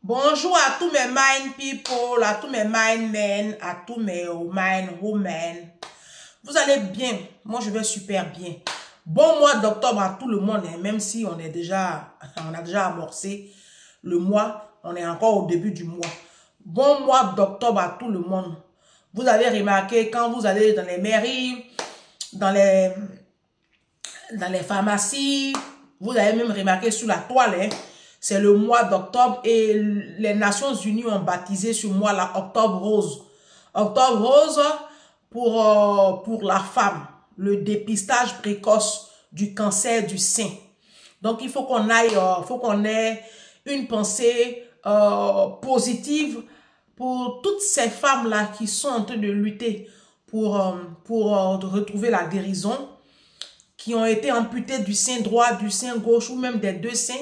Bonjour à tous mes mind people, à tous mes mind men, à tous mes mind women. Vous allez bien? Moi, je vais super bien. Bon mois d'octobre à tout le monde, hein, même si on a déjà amorcé le mois, on est encore au début du mois. Bon mois d'octobre à tout le monde. Vous avez remarqué quand vous allez dans les mairies, dans les pharmacies, vous avez même remarqué sur la toile, hein, c'est le mois d'octobre et les Nations Unies ont baptisé ce mois-là Octobre Rose. Octobre Rose pour la femme, le dépistage précoce du cancer du sein. Donc, il faut qu'on ait une pensée positive pour toutes ces femmes-là qui sont en train de lutter pour retrouver la guérison, qui ont été amputées du sein droit, du sein gauche ou même des deux seins.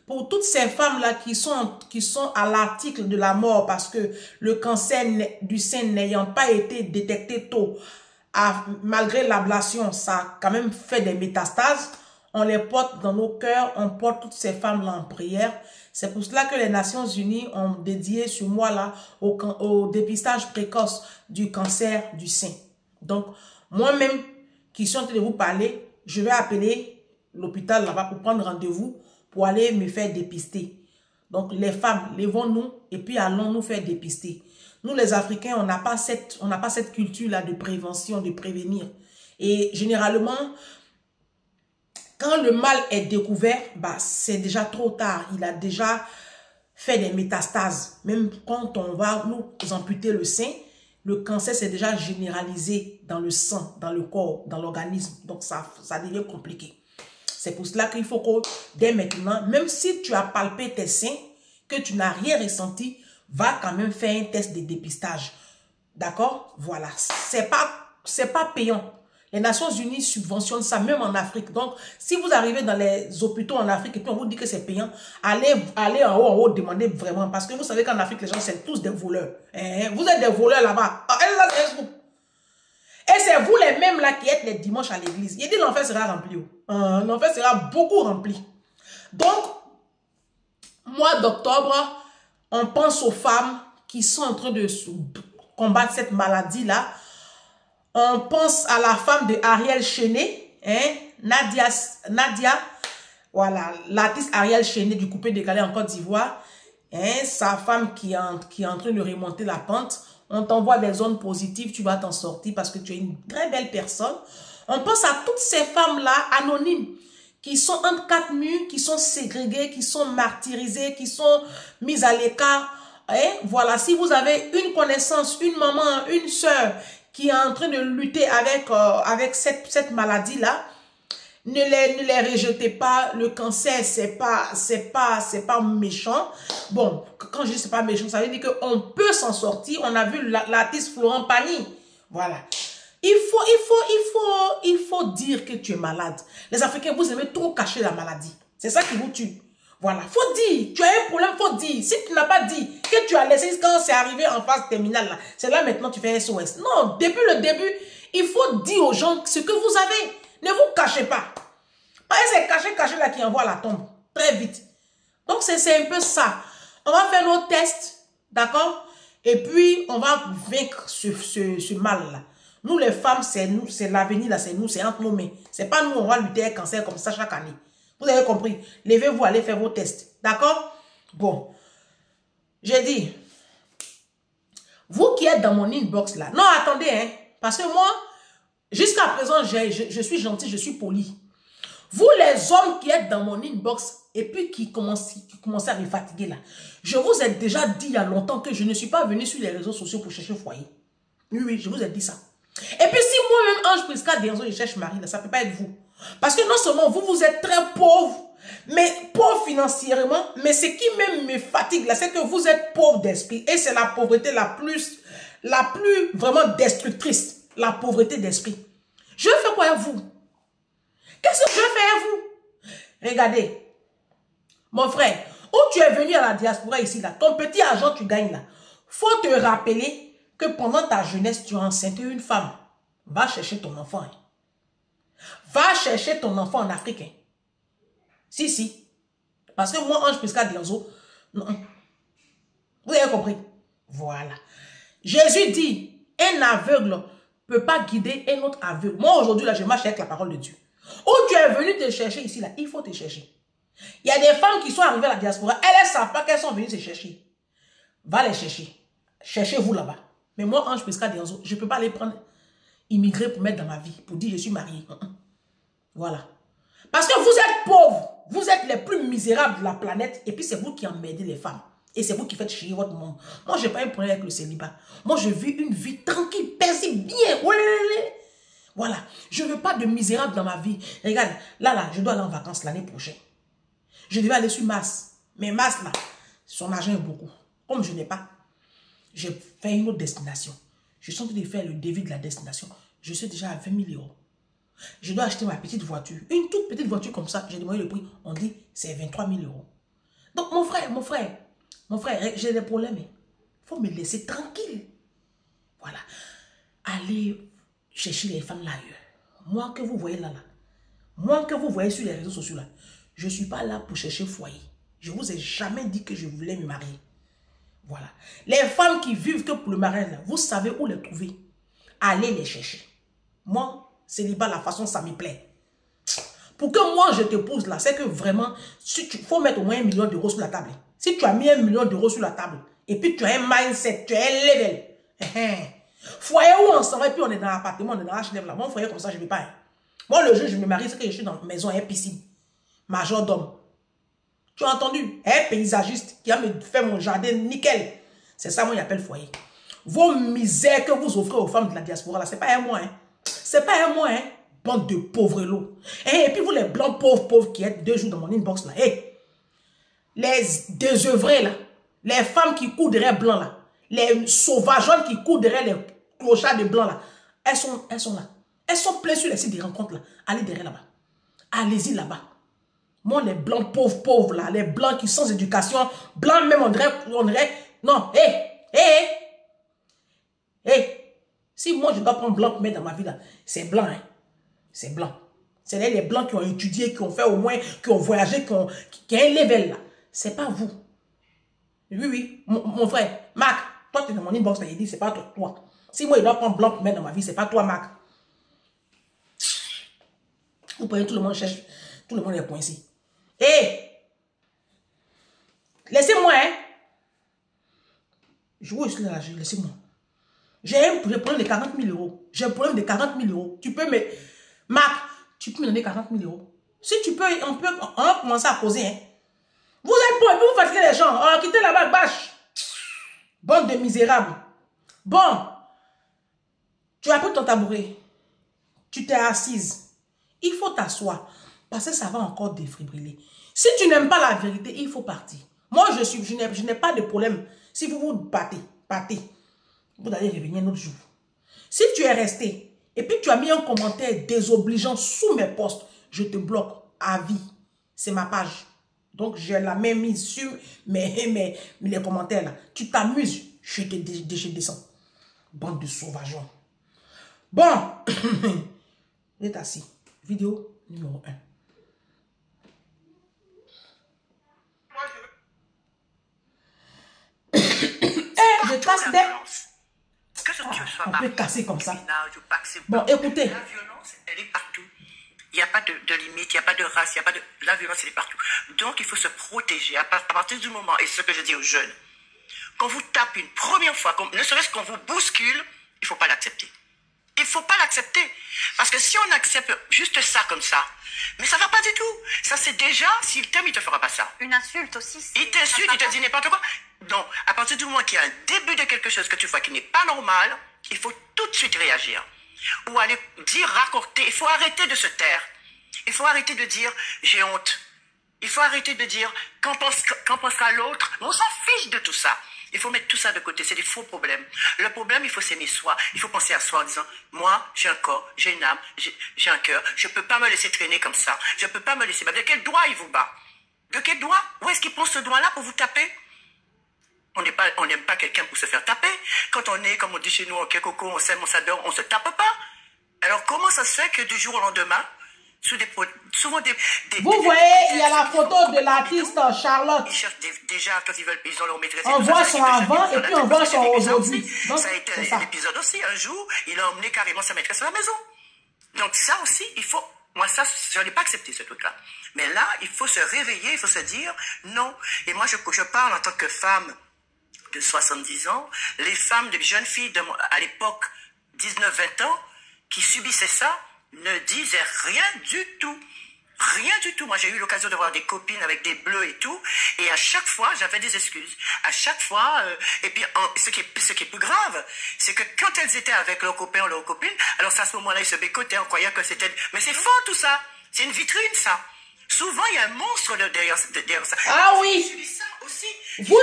Pour toutes ces femmes-là qui sont à l'article de la mort parce que le cancer du sein n'ayant pas été détecté tôt, malgré l'ablation, ça a quand même fait des métastases. On les porte dans nos cœurs, on porte toutes ces femmes-là en prière. C'est pour cela que les Nations Unies ont dédié ce mois-là au dépistage précoce du cancer du sein. Donc, moi-même, qui suis en train de vous parler, je vais appeler l'hôpital là-bas pour prendre rendez-vous pour aller me faire dépister. Donc, les femmes, levons-nous et puis allons nous faire dépister. Nous, les Africains, on n'a pas cette culture-là de prévention, de prévenir. Et généralement, quand le mal est découvert, bah, c'est déjà trop tard. Il a déjà fait des métastases. Même quand on va nous amputer le sein, le cancer s'est déjà généralisé dans le sang, dans le corps, dans l'organisme. Donc, ça devient compliqué. C'est pour cela qu'il faut que, dès maintenant, même si tu as palpé tes seins, que tu n'as rien ressenti, va quand même faire un test de dépistage. D'accord? Voilà. C'est pas payant. Les Nations Unies subventionnent ça, même en Afrique. Donc, si vous arrivez dans les hôpitaux en Afrique et puis on vous dit que c'est payant, allez en haut, demandez vraiment. Parce que vous savez qu'en Afrique, les gens, c'est tous des voleurs. Vous êtes des voleurs là-bas. Et c'est vous les mêmes là qui êtes les dimanches à l'église. Il dit l'enfer sera rempli. L'enfer sera beaucoup rempli. Donc, mois d'octobre, on pense aux femmes qui sont en train de combattre cette maladie-là. On pense à la femme de Ariel Chené, hein, Nadia, voilà, l'artiste Ariel Chené du coupé décalé en Côte d'Ivoire. Hein, sa femme qui est en train de remonter la pente. On t'envoie des zones positives, tu vas t'en sortir parce que tu es une très belle personne. On pense à toutes ces femmes-là, anonymes, qui sont entre quatre murs, qui sont ségrégées, qui sont martyrisées, qui sont mises à l'écart. Voilà, si vous avez une connaissance, une maman, une soeur qui est en train de lutter avec cette maladie-là, ne les rejetez pas. Le cancer, c'est pas méchant. Bon, quand je dis c'est pas méchant, ça veut dire qu'on peut s'en sortir. On a vu l'artiste Florent Pagny. Voilà. Il faut dire que tu es malade. Les Africains, vous aimez trop cacher la maladie. C'est ça qui vous tue. Voilà. Faut dire. Tu as un problème, faut dire. Si tu n'as pas dit que tu as laissé quand c'est arrivé en phase terminale, là, c'est là maintenant tu fais SOS. Non, depuis le début, il faut dire aux gens ce que vous avez. Ne vous cachez pas. C'est caché là qui envoie la tombe. Très vite. Donc, c'est un peu ça. On va faire nos tests. D'accord? Et puis, on va vaincre ce mal-là. Nous, les femmes, c'est nous. C'est l'avenir, là. C'est nous. C'est entre nos mains. C'est pas nous, on va lutter avec le cancer comme ça chaque année. Vous avez compris? Levez-vous, allez faire vos tests. D'accord? Bon. J'ai dit. Vous qui êtes dans mon inbox là. Non, attendez, hein. Parce que moi, jusqu'à présent, je suis gentil, je suis poli. Vous les hommes qui êtes dans mon inbox et puis qui commencent à me fatiguer là, je vous ai déjà dit il y a longtemps que je ne suis pas venu sur les réseaux sociaux pour chercher foyer. Oui, je vous ai dit ça. Et puis si moi-même, Ange Prisca Denzo, je cherche mari, là, ça ne peut pas être vous. Parce que non seulement vous êtes très pauvre, mais pauvre financièrement, mais ce qui même me fatigue là, c'est que vous êtes pauvre d'esprit. Et c'est la pauvreté la plus vraiment destructrice, la pauvreté d'esprit. Je fais quoi à vous? Qu'est-ce que je fais à vous? Regardez, mon frère, où tu es venu à la diaspora ici, là, ton petit argent tu gagnes là, faut te rappeler que pendant ta jeunesse, tu as enceinté une femme. Va chercher ton enfant. Hein. Va chercher ton enfant en Afrique. Hein. Si. Parce que moi, Ange Prisca Denzo, non. Vous avez compris? Voilà. Jésus dit, un aveugle ne peut pas guider un autre aveugle. Moi, aujourd'hui, là, je marche avec la parole de Dieu. Où tu es venu te chercher ici, là, il faut te chercher. Il y a des femmes qui sont arrivées à la diaspora, elles ne savent pas qu'elles sont venues se chercher. Va les chercher. Cherchez-vous là-bas. Mais moi, Ange Prisca Dianzo, je ne peux pas les prendre immigrés pour mettre dans ma vie, pour dire je suis mariée. Voilà. Parce que vous êtes pauvres, vous êtes les plus misérables de la planète, et puis c'est vous qui emmerdez les femmes. Et c'est vous qui faites chier votre monde. Moi, je n'ai pas un problème avec le célibat. Moi, je vis une vie tranquille, paisible, bien. Voilà. Je ne veux pas de misérable dans ma vie. Regarde, là, je dois aller en vacances l'année prochaine. Je devais aller sur Mars. Mais Mars, là, son argent est beaucoup. Comme je n'ai pas, j'ai fait une autre destination. Je suis en train de faire le devis de la destination. Je suis déjà à 20 000 euros. Je dois acheter ma petite voiture. Une toute petite voiture comme ça. J'ai demandé le prix. On dit, c'est 23 000 euros. Donc, mon frère, j'ai des problèmes. Il faut me laisser tranquille. Voilà. Allez chercher les femmes là ailleurs. Moi que vous voyez là, moi que vous voyez sur les réseaux sociaux là, je ne suis pas là pour chercher foyer. Je ne vous ai jamais dit que je voulais me marier. Voilà. Les femmes qui vivent que pour le mariage, là, vous savez où les trouver. Allez les chercher. Moi, célibat, la façon, ça me plaît. Pour que moi, je t'épouse là, c'est que vraiment, il faut mettre au moins 1 million d'euros sur la table. Si tu as mis 1 million d'euros sur la table, et puis tu as un mindset, tu as un level. Foyer où on s'en va, et puis on est dans l'appartement, on est dans HLM là. Mon foyer comme ça, je ne vais pas. Moi, le jour je me marie, c'est que je suis dans une maison, et piscine. Majordome. Tu as entendu? Un paysagiste qui a me fait mon jardin nickel. C'est ça, moi, j'appelle foyer. Vos misères que vous offrez aux femmes de la diaspora, là, c'est pas un mois, hein. C'est pas un mois, hein. Bande de pauvres lots. Et puis vous, les blancs pauvres qui êtes 2 jours dans mon inbox, là. Hey. Les désœuvrés, là. Les femmes qui courent derrière blanc, là. Les sauvageonnes qui courent derrière les clochards de blanc, là. Elles sont là. Elles sont pleines sur les sites de rencontres, là. Allez derrière là-bas. Allez-y là-bas. Moi, les blancs pauvres, là, les blancs qui sont sans éducation, blancs même, on dirait, non, si moi, je dois prendre blanc pour mettre dans ma vie, là, c'est blanc, hein, c'est blanc. C'est les blancs qui ont étudié, qui ont fait au moins, qui ont voyagé, qui ont un level, là. C'est pas vous. Oui, mon frère, Marc, toi, tu es dans mon inbox, là, il dit, c'est pas toi. Si moi, je dois prendre blanc pour mettre dans ma vie, c'est pas toi, Marc. Vous voyez, tout le monde cherche, tout le monde est coincé. Laissez-moi, hein. Je vois ici là, laissez-moi. J'ai un problème de 40 000 euros. J'ai un problème de 40 000 euros. Tu peux me... Marc, tu peux me donner 40 000 euros. Si tu peux, on va commencer à causer, hein. Vous êtes pauvres, vous fatiguez les gens. Alors, quittez la bague, bâche. Bande de misérables. Bon. Tu as pris ton tabouret. Tu t'es assise. Il faut t'asseoir. Parce que ça va encore défibriller. Si tu n'aimes pas la vérité, il faut partir. Moi, je n'ai pas de problème. Si vous vous battez, vous allez revenir un autre jour. Si tu es resté, et puis tu as mis un commentaire désobligeant sous mes posts, je te bloque à vie. C'est ma page. Donc, je l'ai même mise sur les commentaires là. Tu t'amuses, je descends. Bande de sauvages. Bon, vous êtes assis. Vidéo numéro 1. Je casse des... on peut casser comme ça. Bon, écoutez. La violence, elle est partout. Il n'y a pas de limite, il n'y a pas de race, il n'y a pas de... La violence, elle est partout. Donc, il faut se protéger à partir du moment, et c'est ce que je dis aux jeunes, quand vous tapez une première fois, ne serait-ce qu'on vous bouscule, il ne faut pas l'accepter. Il ne faut pas l'accepter. Parce que si on accepte juste ça comme ça, mais ça ne va pas du tout. Ça, c'est déjà, s'il t'aime, il ne te fera pas ça. Une insulte aussi. Il t'insulte, il te dit n'importe quoi. Donc, à partir du moment qu'il y a un début de quelque chose que tu vois qui n'est pas normal, il faut tout de suite réagir. Ou aller dire, raconter. Il faut arrêter de se taire. Il faut arrêter de dire, j'ai honte. Il faut arrêter de dire, qu'en pensera l'autre. On s'en fiche de tout ça. Il faut mettre tout ça de côté. C'est des faux problèmes. Le problème, il faut s'aimer soi. Il faut penser à soi en disant, moi, j'ai un corps, j'ai une âme, j'ai un cœur. Je ne peux pas me laisser traîner comme ça. Je ne peux pas me laisser battre. De quel doigt il vous bat? De quel doigt? Où est-ce qu'il prend ce doigt-là pour vous taper? On n'aime pas quelqu'un pour se faire taper. Quand on est, comme on dit chez nous, ok, coco, on s'aime, on s'adore, on ne se tape pas. Alors, comment ça se fait que du jour au lendemain, souvent des vous voyez, il y a la photo de l'artiste Charlotte. Ils cherchent déjà, quand ils ont leur maîtresse. On voit son avant et puis on voit son aujourd'hui. Ça a été l'épisode aussi. Un jour, il a emmené carrément sa maîtresse à la maison. Donc ça aussi, il faut... Moi, ça, je n'ai pas accepté ce truc-là. Mais là, il faut se réveiller, il faut se dire non. Et moi, je parle en tant que femme de 70 ans. Les femmes, les jeunes filles à l'époque, 19-20 ans, qui subissaient ça, ne disaient rien du tout. Rien du tout. Moi, j'ai eu l'occasion de voir des copines avec des bleus et tout. Et à chaque fois, j'avais des excuses. À chaque fois. Et puis, ce qui est plus grave, c'est que quand elles étaient avec leurs copains ou leurs copines, alors à ce moment-là, ils se bécotaient en croyant que c'était... Mais c'est faux tout ça. C'est une vitrine, ça. Souvent, il y a un monstre derrière ça. Ah oui. Ça aussi. Vous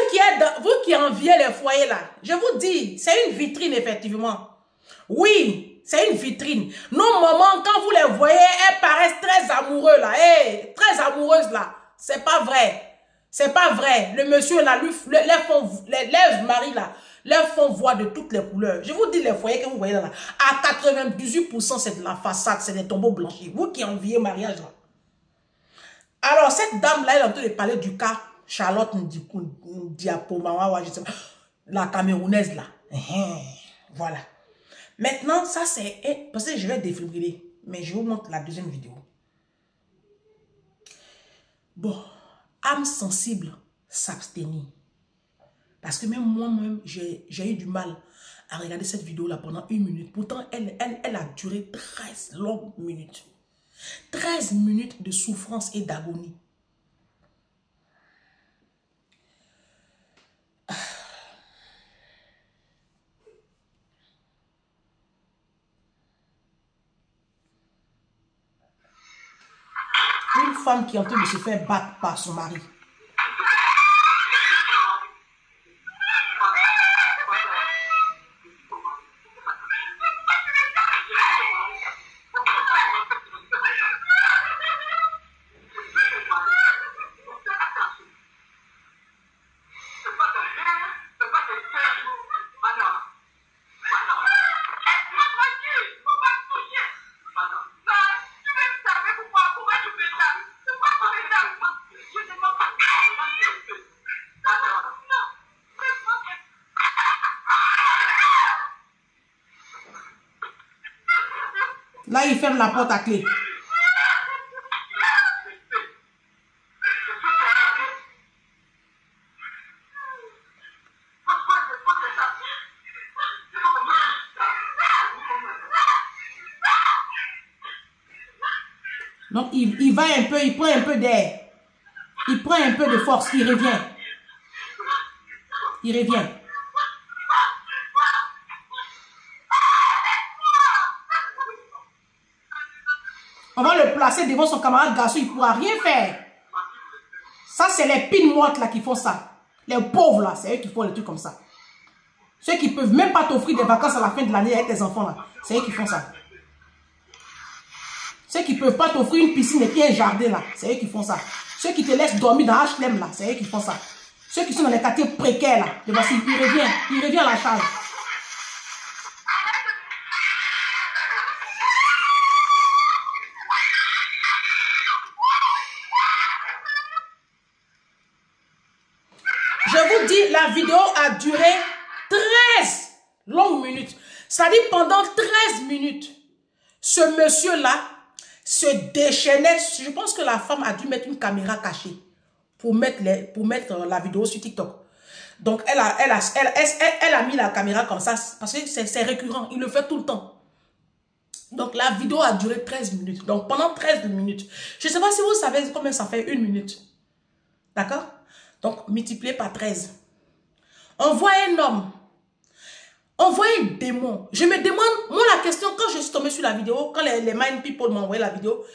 qui enviez les foyers là, je vous dis, c'est une vitrine effectivement. Oui, c'est une vitrine. Nos mamans, quand vous les voyez, elles paraissent très amoureuses là. Hey, très amoureuses là. C'est pas vrai. C'est pas vrai. Le monsieur là, les maris là, leur font voir de toutes les couleurs. Je vous dis, les foyers que vous voyez là, à 98%, c'est de la façade, c'est des tombeaux blanchis. Vous qui enviez mariage là. Alors, cette dame-là, elle est en train de parler du cas Charlotte Ndiapomawa, je sais pas, la Camerounaise là. Voilà. Maintenant, ça c'est... Parce que je vais défibriller, mais je vous montre la deuxième vidéo. Bon, âme sensible, s'abstenir. Parce que même moi-même, j'ai eu du mal à regarder cette vidéo-là pendant 1 minute. Pourtant, elle a duré 13 longues minutes. 13 minutes de souffrance et d'agonie. Une femme qui est en train de se faire battre par son mari. Là, il ferme la porte à clé. Donc, il va un peu, il prend un peu d'air. Il prend un peu de force, il revient. Il revient. On va le placer devant son camarade garçon, il ne pourra rien faire. Ça, c'est les pines mortes là qui font ça. Les pauvres là, c'est eux qui font les trucs comme ça. Ceux qui ne peuvent même pas t'offrir des vacances à la fin de l'année avec tes enfants là, c'est eux qui font ça. Ceux qui ne peuvent pas t'offrir une piscine et puis un jardin là, c'est eux qui font ça. Ceux qui te laissent dormir dans HLM là, c'est eux qui font ça. Ceux qui sont dans les quartiers précaires là, il revient à la charge. Je vous dis, la vidéo a duré 13 longues minutes. C'est-à-dire pendant 13 minutes, ce monsieur-là se déchaînait. Je pense que la femme a dû mettre une caméra cachée pour mettre la vidéo sur TikTok. Donc, elle a mis la caméra comme ça parce que c'est récurrent. Il le fait tout le temps. Donc, la vidéo a duré 13 minutes. Donc, pendant 13 minutes. Je ne sais pas si vous savez combien ça fait 1 minute. D'accord? Donc, multiplié par 13. On voit un homme. On voit un démon. Je me demande, moi la question, quand je suis tombée sur la vidéo, quand les Mind People m'ont envoyé la vidéo,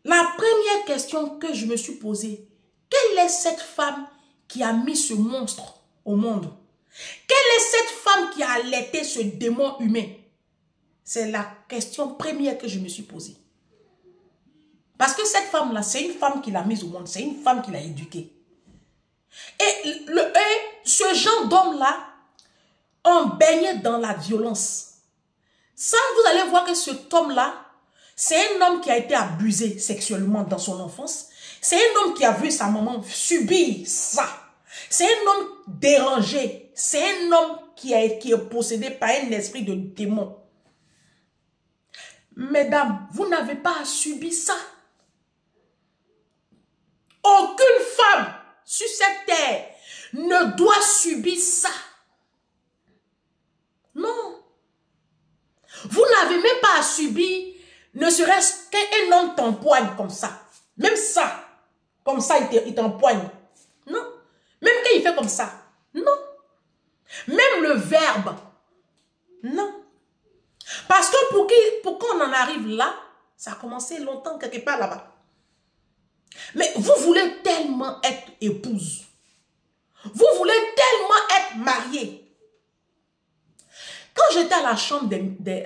la première question que je me suis posée, quelle est cette femme qui a mis ce monstre au monde? Quelle est cette femme qui a allaité ce démon humain? C'est la question première que je me suis posée. Parce que cette femme-là, c'est une femme qui l'a mise au monde. C'est une femme qui l'a éduquée. Et ce genre d'homme-là, on baignait dans la violence. Ça, vous allez voir que cet homme-là, C'est un homme qui a été abusé sexuellement dans son enfance. C'est un homme qui a vu sa maman subir ça. C'est un homme dérangé. C'est un homme qui est possédé par un esprit de démon. Mesdames, vous n'avez pas à subir ça. Aucune femme sur cette terre ne doit subir ça. Non. Vous n'avez même pas à subir, ne serait-ce qu'un homme t'empoigne comme ça. Même ça, comme ça, il t'empoigne. Non. Même quand il fait comme ça. Non. Même le verbe. Non. Parce que pour qu'on en arrive là, ça a commencé longtemps quelque part là-bas. Mais vous voulez tellement être épouse. Vous voulez tellement être mariée. Quand j'étais à la chambre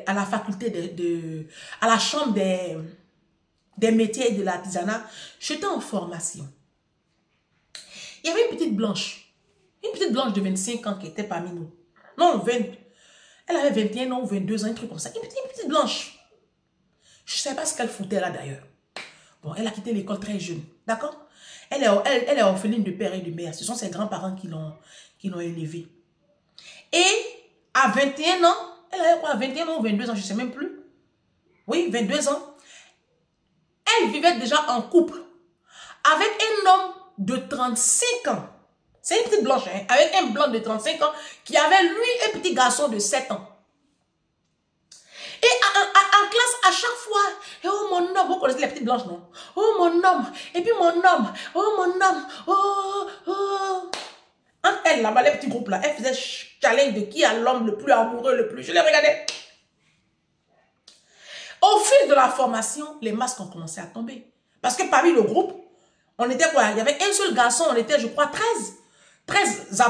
à la faculté à la chambre des métiers et de l'artisanat, j'étais en formation. Il y avait une petite blanche de 25 ans qui était parmi nous. Non, elle avait 21 ans ou 22 ans, un truc comme ça. Une petite blanche. Je ne sais pas ce qu'elle foutait là d'ailleurs. Bon, elle a quitté l'école très jeune, d'accord? Elle est orpheline de père et de mère. Ce sont ses grands-parents qui l'ont élevée. Et à 21 ans, elle avait quoi, 21 ans ou 22 ans, je ne sais même plus. Oui, 22 ans. Elle vivait déjà en couple avec un homme de 35 ans. C'est une petite blanche, hein, avec un blanc de 35 ans qui avait lui un petit garçon de 7 ans. Et en classe, à chaque fois, oh mon homme, vous connaissez les petites blanches, non? Oh mon homme, et puis mon homme, oh mon homme, oh. Entre elles, là-bas, les petits groupes là, elles faisaient challenge de qui a l'homme le plus amoureux, le plus. Je les regardais. Au fil de la formation, les masques ont commencé à tomber. Parce que parmi le groupe, on était quoi? Il y avait un seul garçon, on était, je crois, 13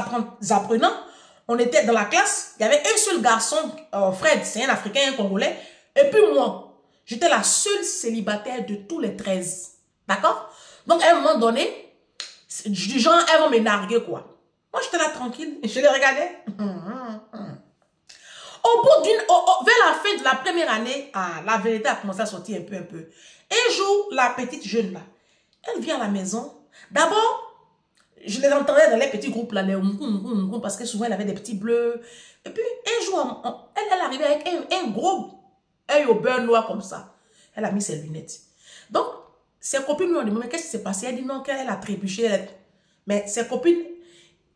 apprenants. On était dans la classe, il y avait un seul garçon, Fred, c'est un Africain, un Congolais, et puis moi, j'étais la seule célibataire de tous les 13. D'accord? Donc, à un moment donné, du genre, elles vont me narguer, quoi. Moi, j'étais là tranquille, et je les regardais. Au bout vers la fin de la première année, la vérité a commencé à sortir un peu. Un jour, la petite jeune là, elle vient à la maison. D'abord, je les entendais dans les petits groupes là, parce que souvent elle avait des petits bleus. Et puis, un jour, elle arrivait avec un gros œil au beurre noir comme ça. Elle a mis ses lunettes. Donc, ses copines lui ont demandé qu'est-ce qui s'est passé. Elle dit non, qu'elle a trébuché. Mais ses copines,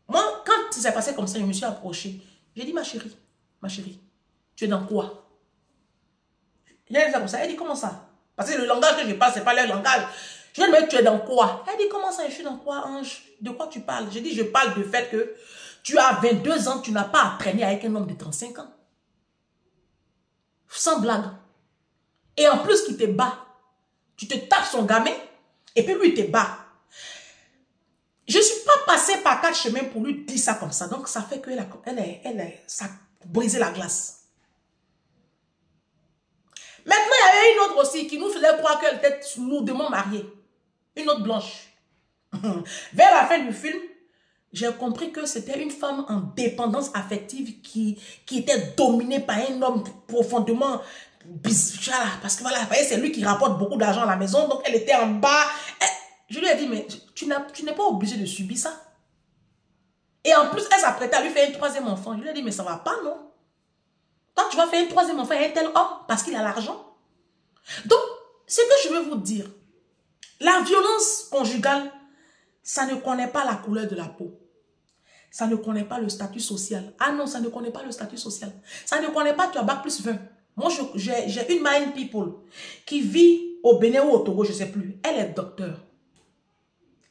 moi, quand ça s'est passé comme ça, je me suis approchée. J'ai dit, ma chérie, tu es dans quoi? J'ai dit ça comme ça. Elle dit, comment ça? Parce que le langage que je parle, ce n'est pas leur langage. Je lui ai dit, mais tu es dans quoi? Elle dit, comment ça, je suis dans quoi, Ange? De quoi tu parles? J'ai dit, je parle du fait que tu as 22 ans, tu n'as pas à traîner avec un homme de 35 ans. Sans blague. Et en plus, qui te bat. Tu te tapes son gamin, et puis lui, il te bat. Je ne suis pas passée par 4 chemins pour lui dire ça comme ça. Donc, ça fait que ça a brisé la glace. Maintenant, il y avait une autre aussi qui nous faisait croire qu'elle était lourdement mariée. Une autre blanche. Vers la fin du film, j'ai compris que c'était une femme en dépendance affective qui était dominée par un homme profondément bizarre. Parce que voilà, c'est lui qui rapporte beaucoup d'argent à la maison. Donc, elle était en bas. Je lui ai dit, mais tu n'es pas obligé de subir ça. Et en plus, elle s'apprêtait à lui faire un 3e enfant. Je lui ai dit, mais ça ne va pas, non? Toi, tu vas faire un 3e enfant à un tel homme parce qu'il a l'argent. Donc, ce que je veux vous dire, la violence conjugale, ça ne connaît pas la couleur de la peau. Ça ne connaît pas le statut social. Ah non, ça ne connaît pas le statut social. Ça ne connaît pas, tu as bac plus 20. Moi, j'ai une mind people qui vit au Bénin ou au Togo, je ne sais plus. Elle est docteur.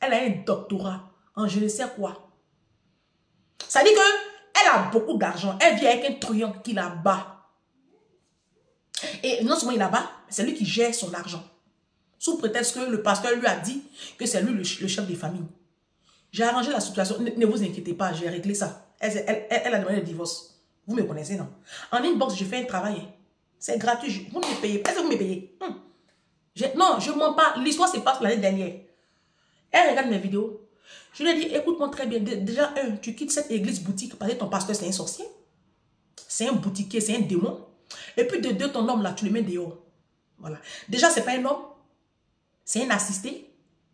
Elle a un doctorat en je ne sais quoi. Ça dit qu'elle a beaucoup d'argent. Elle vit avec un truand qui la bat. Et non seulement il la bat, c'est lui qui gère son argent. Sous prétexte que le pasteur lui a dit que c'est lui le chef des familles. J'ai arrangé la situation. Ne vous inquiétez pas, j'ai réglé ça. Elle a demandé le divorce. Vous me connaissez, non? En inbox, je fais un travail. C'est gratuit. Vous me payez. Est-ce que vous me payez? Non, je ne mens pas. L'histoire se passe l'année dernière. Elle regarde mes vidéos. Je lui ai dit, écoute-moi très bien. Déjà, tu quittes cette église boutique parce que ton pasteur, c'est un sorcier. C'est un boutiquier, c'est un démon. Et puis de deux, ton homme là, tu le mets dehors. Voilà. Déjà, c'est pas un homme. C'est un assisté.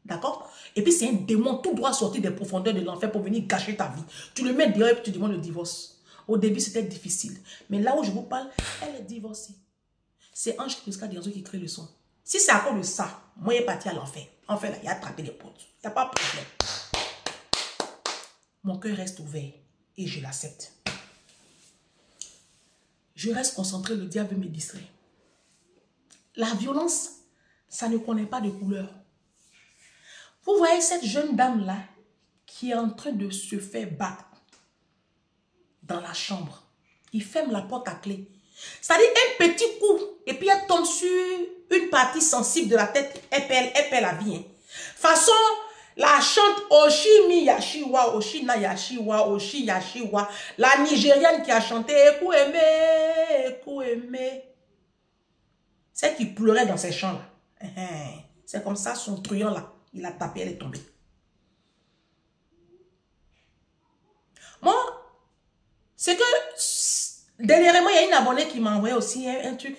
D'accord? Et puis, c'est un démon tout droit sorti des profondeurs de l'enfer pour venir gâcher ta vie. Tu le mets dehors et tu demandes le divorce. Au début, c'était difficile. Mais là où je vous parle, elle est divorcée. C'est Ange Prisca Dianzo qui crée le son. Si c'est à cause de ça, moi, il est parti à l'enfer. Enfin, là, il a attrapé les potes. Il n'y a pas de problème. Mon cœur reste ouvert et je l'accepte. Je reste concentré, le diable veut me distraire. La violence, ça ne connaît pas de couleur. Vous voyez cette jeune dame-là qui est en train de se faire battre dans la chambre. Il ferme la porte à clé. C'est-à-dire un petit coup et puis elle tombe sur une partie sensible de la tête. Elle perd la vie. Hein. Façon, la chante Oshi Mi Yashiwa, Oshi Na Yashiwa, Oshi Yashiwa. La Nigériane qui a chanté Eku Eme, Eku Eme. C'est qui pleurait dans ces chants-là. C'est comme ça, son truand-là. Il a tapé, elle est tombée. Moi, c'est que dernièrement, il y a une abonnée qui m'a envoyé aussi un truc.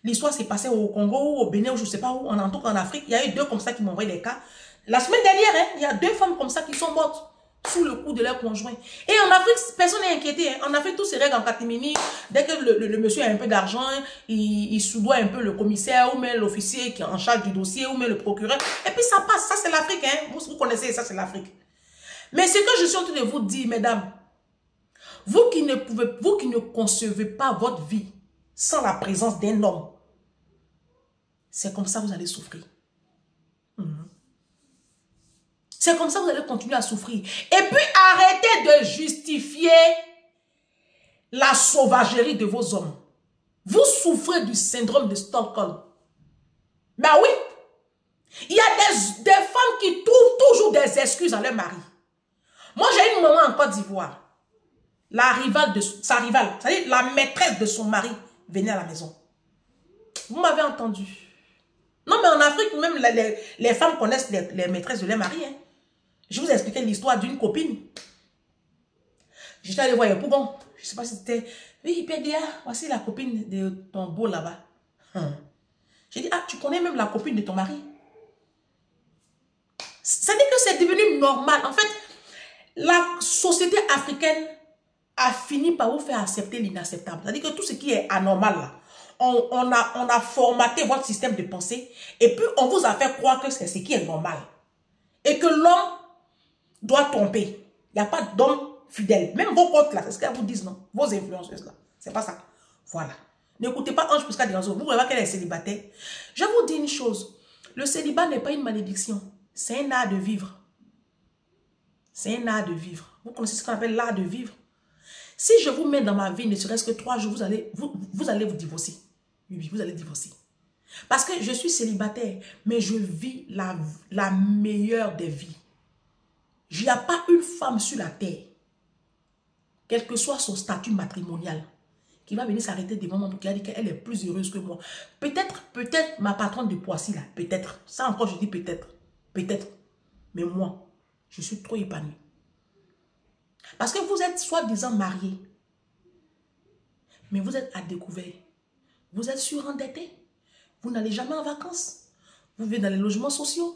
L'histoire s'est passée au Congo ou au Bénin ou je ne sais pas où, en tout cas en Afrique. Il y a eu 2 comme ça qui m'ont envoyé des cas. La semaine dernière, hein, il y a 2 femmes comme ça qui sont mortes sous le coup de leur conjoint. Et en Afrique, personne n'est inquiété. Hein. En Afrique, tout se règle en catimini. Dès que le monsieur a un peu d'argent, il soudoie un peu le commissaire ou même l'officier qui est en charge du dossier ou même le procureur. Et puis ça passe. Ça, c'est l'Afrique. Hein. Vous connaissez, ça, c'est l'Afrique. Mais ce que je suis en train de vous dire, mesdames, vous qui ne concevez pas votre vie sans la présence d'un homme, c'est comme ça que vous allez souffrir. C'est comme ça que vous allez continuer à souffrir. Et puis, arrêtez de justifier la sauvagerie de vos hommes. Vous souffrez du syndrome de Stockholm. Ben oui. Il y a des femmes qui trouvent toujours des excuses à leur mari. Moi, j'ai une maman en Côte d'Ivoire. Sa rivale, c'est-à-dire la maîtresse de son mari, venait à la maison. Vous m'avez entendu. Non, mais en Afrique, même les femmes connaissent les maîtresses de leur mari. Hein. Je vous ai expliqué l'histoire d'une copine. J'étais allée voir pour bon. Je ne sais pas si c'était... Oui, Pédia, voici la copine de ton beau là-bas. J'ai dit, ah, tu connais même la copine de ton mari? Ça dit que c'est devenu normal. En fait, la société africaine a fini par vous faire accepter l'inacceptable. C'est-à-dire que tout ce qui est anormal, là, on a formaté votre système de pensée et puis on vous a fait croire que c'est ce qui est normal. Et que l'homme doit tromper. Il n'y a pas d'homme fidèle. Même vos potes là, c'est ce qu'elles vous disent, non? Vos influenceuses là. C'est pas ça. Voilà. N'écoutez pas Ange Prisca Dianzo. Vous voyez qu'elle est célibataire. Je vous dis une chose. Le célibat n'est pas une malédiction. C'est un art de vivre. C'est un art de vivre. Vous connaissez ce qu'on appelle l'art de vivre? Si je vous mets dans ma vie, ne serait-ce que 3 jours, vous allez vous divorcer. Oui, vous allez divorcer. Parce que je suis célibataire, mais je vis la meilleure des vies. Il n'y a pas une femme sur la terre, quel que soit son statut matrimonial, qui va venir s'arrêter devant moi, qui a dit qu'elle est plus heureuse que moi. Peut-être ma patronne de Poissy, là, peut-être. Ça encore, je dis peut-être. Peut-être. Mais moi, je suis trop épanouie. Parce que vous êtes soi-disant mariés, mais vous êtes à découvert. Vous êtes surendetté. Vous n'allez jamais en vacances. Vous vivez dans les logements sociaux.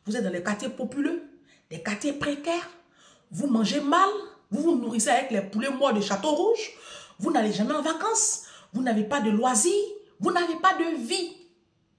Vous êtes dans les quartiers populeux, des quartiers précaires. Vous mangez mal. Vous vous nourrissez avec les poulets morts de Château Rouge. Vous n'allez jamais en vacances. Vous n'avez pas de loisirs. Vous n'avez pas de vie.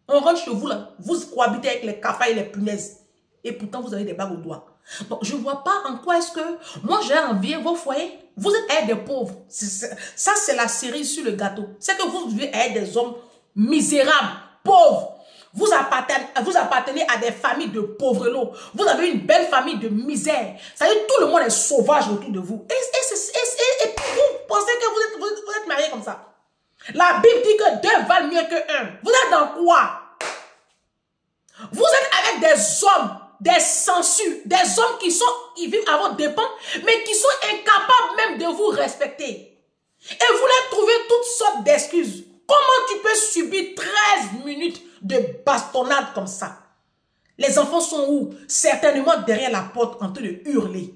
On rentre chez vous là. Vous cohabitez avec les cafards et les punaises. Et pourtant, vous avez des bagues aux doigts. Donc, je ne vois pas en quoi est-ce que... Moi, j'ai envie vos foyers. Vous êtes avec des pauvres. Ça, c'est la cerise sur le gâteau. C'est que vous vivez avec des hommes misérables, pauvres. Vous appartenez à des familles de pauvrelots. Vous avez une belle famille de misère. Ça veut dire que tout le monde est sauvage autour de vous. Et vous pensez que vous êtes mariés comme ça. La Bible dit que 2 valent mieux que 1. Vous êtes dans quoi? Vous êtes avec des hommes, des sensus, des hommes qui vivent à votre dépens, mais qui sont incapables même de vous respecter. Et vous leur trouvez toutes sortes d'excuses. Comment tu peux subir 13 minutes de bastonnade comme ça? Les enfants sont où? Certainement derrière la porte en train de hurler.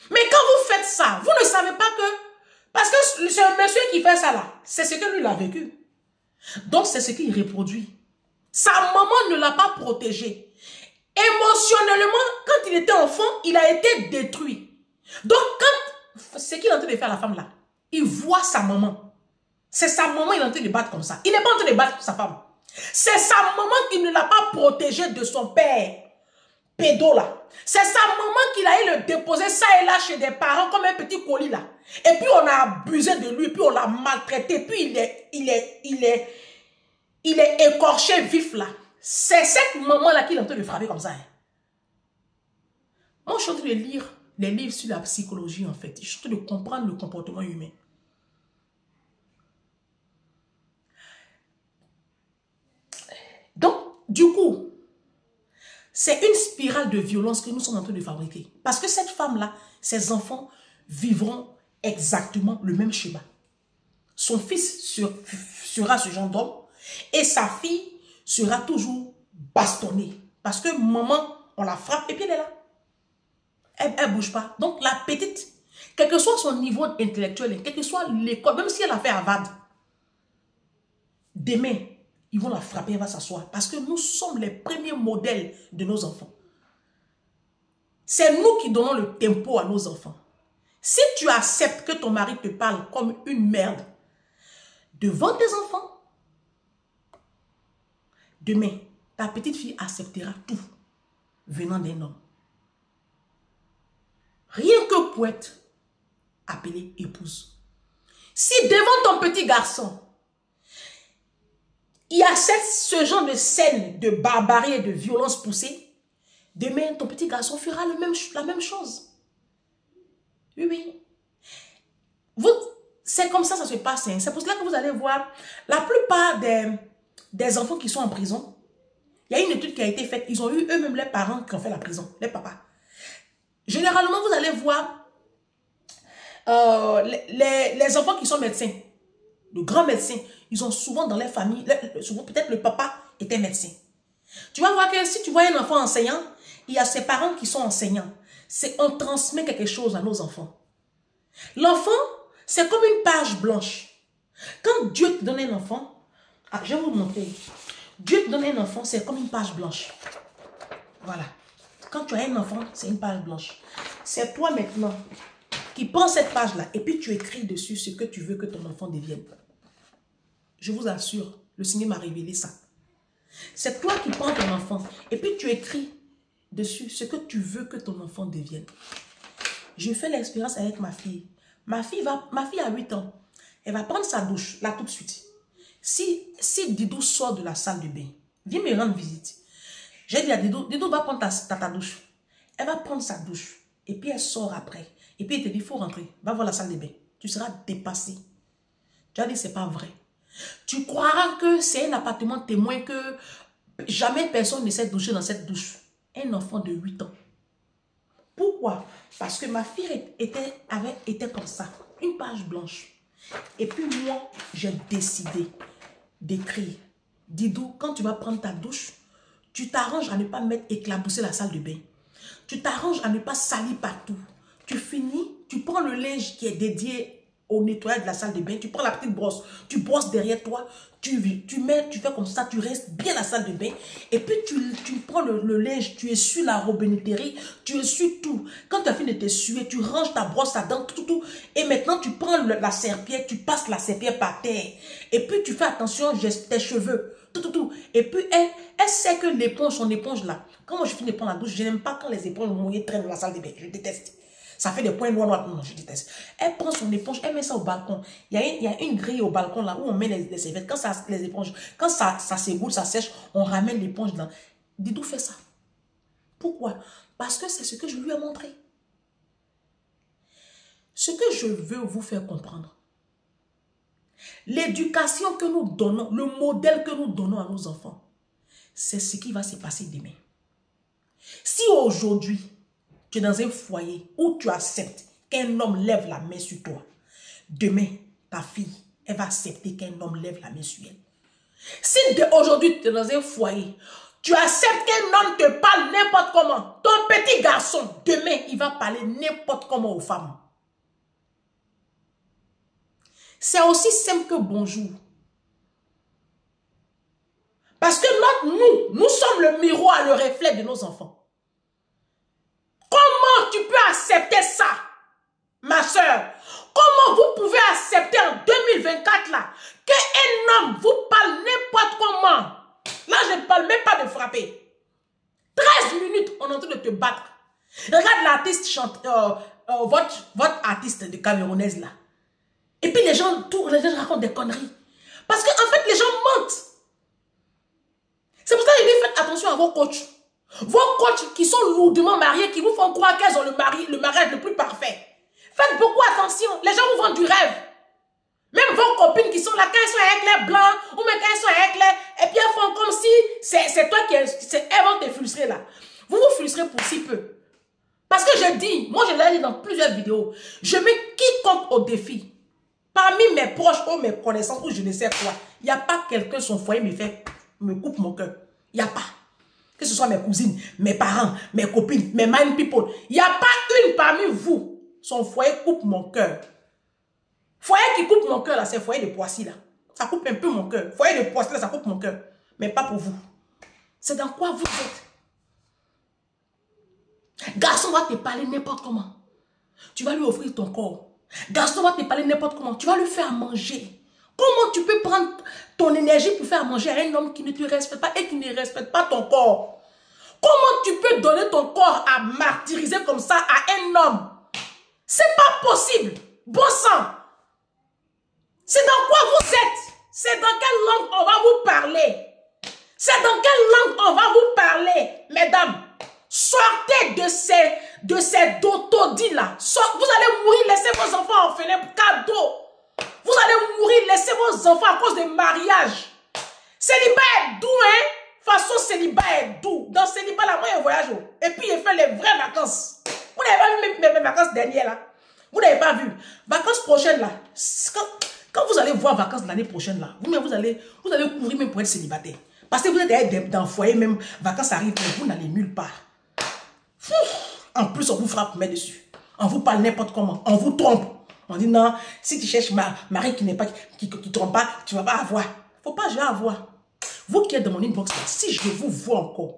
Mais quand vous faites ça, vous ne savez pas que... Parce que ce monsieur qui fait ça là, c'est ce que lui il a vécu. Donc, c'est ce qu'il reproduit. Sa maman ne l'a pas protégé. Émotionnellement, quand il était enfant, il a été détruit. Donc, quand ce qu'il est en train de faire la femme là, il voit sa maman. C'est sa maman, il est en train de battre comme ça. Il n'est pas en train de battre sa femme. C'est sa maman qui ne l'a pas protégé de son père. Pédo là. C'est sa maman qui l'a eu le déposer ça et là chez des parents comme un petit colis là. Et puis on a abusé de lui, puis on l'a maltraité, puis il est écorché vif là. C'est cette maman là qui est en train de frapper comme ça. Hein. Moi je suis en train de lire les livres sur la psychologie en fait. Je suis en train de comprendre le comportement humain. Donc, du coup, c'est une spirale de violence que nous sommes en train de fabriquer. Parce que cette femme-là, ses enfants vivront exactement le même schéma. Son fils sera ce genre d'homme et sa fille sera toujours bastonnée. Parce que maman, on la frappe et puis elle est là. Elle ne bouge pas. Donc la petite, quel que soit son niveau intellectuel, quel que soit l'école, même si elle a fait Harvard, demain, ils vont la frapper, elle va s'asseoir. Parce que nous sommes les premiers modèles de nos enfants. C'est nous qui donnons le tempo à nos enfants. Si tu acceptes que ton mari te parle comme une merde devant tes enfants, demain, ta petite fille acceptera tout venant d'un homme. Rien que pour être appelée épouse. Si devant ton petit garçon, il y a ce genre de scène de barbarie et de violence poussée, demain, ton petit garçon fera la même chose. Oui, oui. C'est comme ça se passe. Hein. C'est pour cela que vous allez voir la plupart des enfants qui sont en prison. Il y a une étude qui a été faite. Ils ont eu eux-mêmes les parents qui ont fait la prison, les papas. Généralement, vous allez voir les enfants qui sont médecins, de grands médecins, ils ont souvent dans les familles, souvent peut-être le papa était médecin. Tu vas voir que si tu vois un enfant enseignant, il y a ses parents qui sont enseignants. On transmet quelque chose à nos enfants. L'enfant, c'est comme une page blanche. Quand Dieu te donne un enfant, je vais vous montrer. Dieu te donne un enfant, c'est comme une page blanche. Voilà. Quand tu as un enfant, c'est une page blanche. C'est toi maintenant qui prends cette page-là et puis tu écris dessus ce que tu veux que ton enfant devienne. Je vous assure, le Seigneur m'a révélé ça. C'est toi qui prends ton enfant et puis tu écris dessus ce que tu veux que ton enfant devienne. Je fais l'expérience avec ma fille. Ma fille a 8 ans. Elle va prendre sa douche, là tout de suite. Si Didou sort de la salle de bain, viens me rendre visite. J'ai dit à Didou, Didou va prendre ta douche. Elle va prendre sa douche. Et puis elle sort après. Et puis elle te dit, il faut rentrer. Va voir la salle de bain. Tu seras dépassé. Tu as dit, c'est pas vrai. Tu croiras que c'est un appartement témoin que jamais personne ne s'est douché dans cette douche. Un enfant de 8 ans. Pourquoi? Parce que ma fille était comme ça. Une page blanche. Et puis moi, j'ai décidé d'écrire. Didou, quand tu vas prendre ta douche, tu t'arranges à ne pas mettre éclabousser la salle de bain. Tu t'arranges à ne pas salir partout. Tu finis, tu prends le linge qui est dédié au nettoyage de la salle de bain, tu prends la petite brosse, tu brosses derrière toi, tu fais comme ça, tu restes bien la salle de bain, et puis tu prends le linge, tu essuies la robinetterie, tu essuies tout. Quand tu as fini de t'essuyer, tu ranges ta brosse à dents, tout, et maintenant tu prends la serpillère, tu passes la serpillère par terre, et puis tu fais attention, tes cheveux, tout. Et puis elle sait que l'éponge, son éponge là, quand moi je finis de prendre la douche, je n'aime pas quand les éponges mouillées traînent dans la salle de bain, je déteste. Ça fait des points noirs. Non, je déteste. Elle prend son éponge, elle met ça au balcon. Il y a une grille au balcon là où on met les serviettes. Quand les éponges, quand ça s'égoule, ça sèche, on ramène l'éponge là. Didou fait ça. Pourquoi? Parce que c'est ce que je lui ai montré. Ce que je veux vous faire comprendre. L'éducation que nous donnons, le modèle que nous donnons à nos enfants, c'est ce qui va se passer demain. Si aujourd'hui, tu es dans un foyer où tu acceptes qu'un homme lève la main sur toi, demain, ta fille, elle va accepter qu'un homme lève la main sur elle. Si aujourd'hui, tu es dans un foyer, tu acceptes qu'un homme te parle n'importe comment, ton petit garçon, demain, il va parler n'importe comment aux femmes. C'est aussi simple que bonjour. Parce que nous sommes le miroir, le reflet de nos enfants. Comment tu peux accepter ça, ma soeur? Comment vous pouvez accepter en 2024 là, qu'un homme vous parle n'importe comment? Là, je ne parle même pas de frapper. 13 minutes, on est en train de te battre. Regarde l'artiste chante, votre artiste de Camerounaise là. Et puis les gens racontent des conneries. Parce qu'en fait, les gens mentent. C'est pour ça que je dis, faites attention à vos coachs. Vos coachs qui sont lourdement mariés, qui vous font croire qu'elles ont le mariage le plus parfait. Faites beaucoup attention. Les gens vous vendent du rêve. Même vos copines qui sont là, quand elles sont avec les blancs, ou même quand elles sont avec les... Et puis elles font comme si c'est toi qui... Elles vont te frustrer là. Vous vous frustrez pour si peu. Parce que je dis, moi je l'ai dit dans plusieurs vidéos, je mets quiconque au défi. Parmi mes proches ou mes connaissances ou je ne sais quoi, il n'y a pas quelqu'un, son foyer me coupe mon cœur. Il n'y a pas. Que ce soit mes cousines, mes parents, mes copines, mes mind people. Il n'y a pas une parmi vous, son foyer coupe mon cœur. Foyer qui coupe mon cœur, là, c'est foyer de Poissy, là. Ça coupe un peu mon cœur. Foyer de Poissy, là, ça coupe mon cœur. Mais pas pour vous. C'est dans quoi vous êtes. Garçon va te parler n'importe comment. Tu vas lui offrir ton corps. Garçon va te parler n'importe comment. Tu vas lui faire manger. Comment tu peux prendre ton énergie pour faire manger à un homme qui ne te respecte pas et qui ne respecte pas ton corps? Comment tu peux donner ton corps à martyriser comme ça à un homme? C'est pas possible. Bon sang. C'est dans quoi vous êtes? C'est dans quelle langue on va vous parler? C'est dans quelle langue on va vous parler, mesdames? Sortez de ces d'autodits là. Vous allez mourir, laissez vos enfants orphelins pour cadeau. Vous allez mourir, laissez vos enfants à cause de mariage. Célibat est doux, hein? Façon célibat est doux. Dans célibat là, moi je voyage. Et puis je fais les vraies vacances. Vous n'avez pas vu mes vacances dernières là? Vous n'avez pas vu. Vacances prochaines là. Quand vous allez voir vacances de l'année prochaine là, vous allez courir même pour être célibataire. Parce que vous êtes dans le foyer, même vacances arrivent, mais vous n'allez nulle part. En plus, on vous frappe mais dessus. On vous parle n'importe comment. On vous trompe. On dit non, si tu cherches Marie qui n'est pas, qui trompe pas, tu ne vas pas avoir. Faut pas, je vais avoir. Vous qui êtes dans mon inbox, si je vous vois encore,